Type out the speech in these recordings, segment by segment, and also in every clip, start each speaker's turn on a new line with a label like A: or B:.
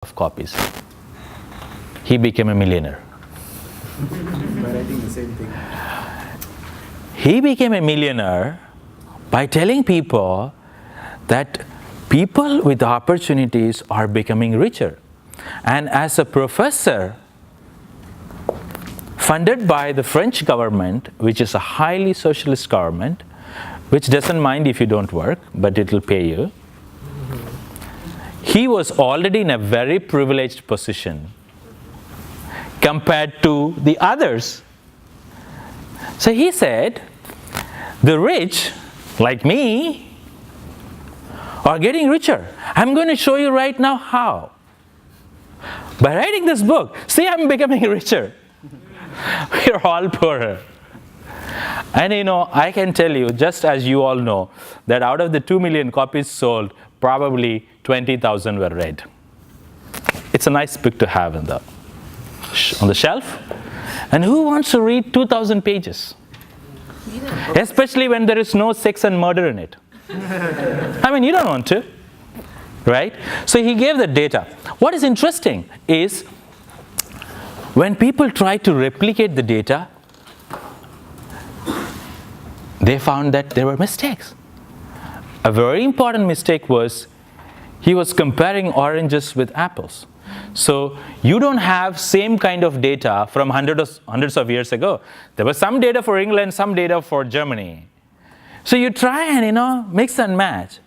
A: of copies. He became a millionaire.
B: By writing the same thing.
A: He became a millionaire by telling people that people with opportunities are becoming richer. And as a professor, funded by the French government, which is a highly socialist government, which doesn't mind if you don't work, but it will pay you. He was already in a very privileged position compared to the others. So he said, the rich, like me, are getting richer. I'm going to show you right now how. By writing this book, see, I'm becoming richer. We're all poorer. And I can tell you, just as you all know, that out of the 2 million copies sold, probably 20,000 were read. It's a nice book to have on the shelf. And who wants to read 2,000 pages? Especially when there is no sex and murder in it. I mean, you don't want to, right? So he gave the data. What is interesting is when people try to replicate the data, they found that there were mistakes. A very important mistake was he was comparing oranges with apples. So you don't have same kind of data from hundreds of years ago. There was some data for England, some data for Germany. So you try and mix and match.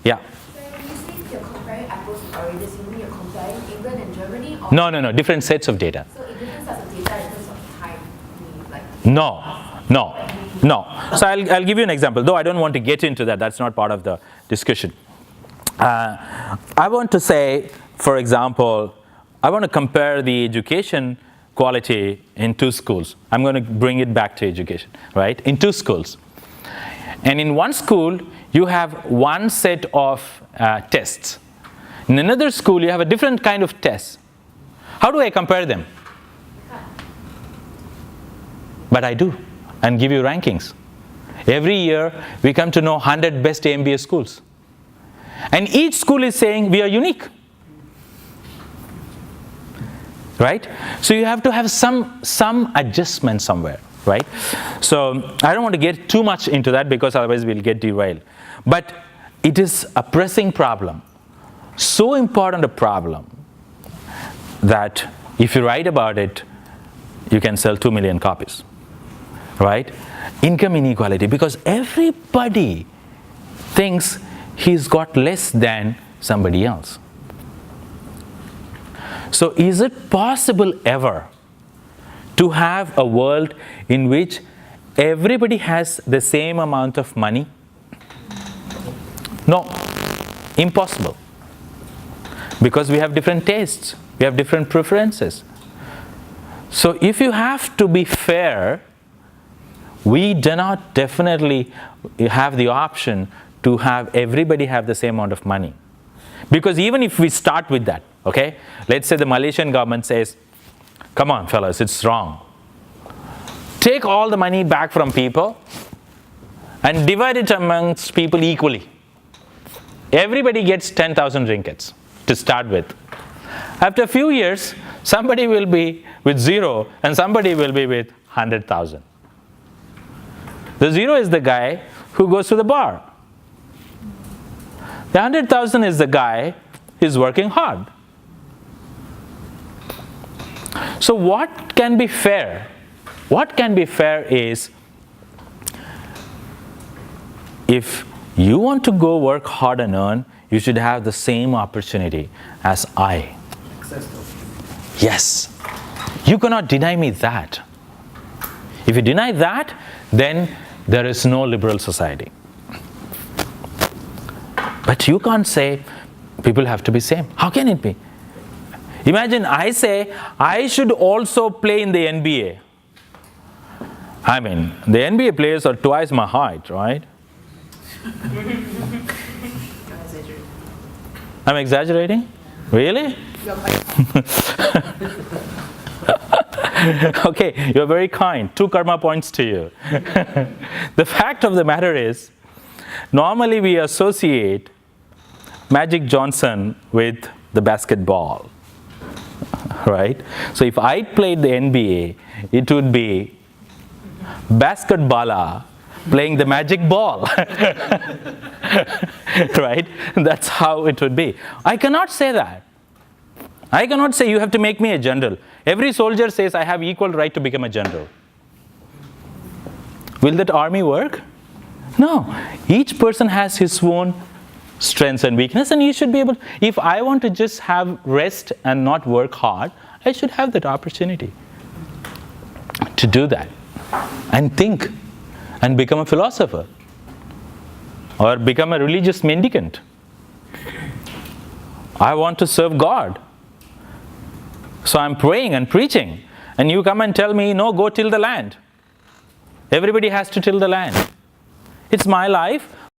A: Yeah.
C: So when you say you're comparing apples and oranges, you mean you're comparing England and Germany? Or
A: No, different sets of data.
C: So it different sets of data in terms of time, like
A: No. So I'll give you an example, though I don't want to get into that. That's not part of the discussion. I want to say, for example, I want to compare the education quality in two schools. I'm going to bring it back to education, right? In two schools. And in one school, you have one set of tests. In another school, you have a different kind of test. How do I compare them? But I do, and give you rankings. Every year, we come to know 100 best MBA schools. And each school is saying, we are unique. Right? So you have to have some adjustment somewhere, right? So I don't want to get too much into that because otherwise we'll get derailed. But it is a pressing problem. So important a problem that if you write about it, you can sell 2 million copies. Right? Income inequality, because everybody thinks he's got less than somebody else. So is it possible ever to have a world in which everybody has the same amount of money? No, impossible. Because we have different tastes, we have different preferences. So if you have to be fair, we do not definitely have the option to have everybody have the same amount of money. Because even if we start with that, okay, let's say the Malaysian government says, come on fellas, it's wrong. Take all the money back from people and divide it amongst people equally. Everybody gets 10,000 ringgits to start with. After a few years, somebody will be with 0 and somebody will be with 100,000. The 0 is the guy who goes to the bar. The 100,000 is the guy who's working hard. So what can be fair? What can be fair is, if you want to go work hard and earn, you should have the same opportunity as I. Yes. You cannot deny me that. If you deny that, then there is no liberal society. But you can't say people have to be same. How can it be? Imagine I say I should also play in the NBA. I mean, the NBA players are twice my height, right? I'm exaggerating? Really? Okay, you're very kind. 2 karma points to you. The fact of the matter is, normally we associate Magic Johnson with the basketball, right? So if I played the NBA, it would be basketballer playing the magic ball, right? That's how it would be. I cannot say that. I cannot say you have to make me a general. Every soldier says I have equal right to become a general. Will that army work? No. Each person has his own strengths and weakness, and you should be able, if I want to just have rest and not work hard, I should have that opportunity to do that and think and become a philosopher or become a religious mendicant. I want to serve God. So I'm praying and preaching, and you come and tell me, no, go till the land. Everybody has to till the land. It's my life.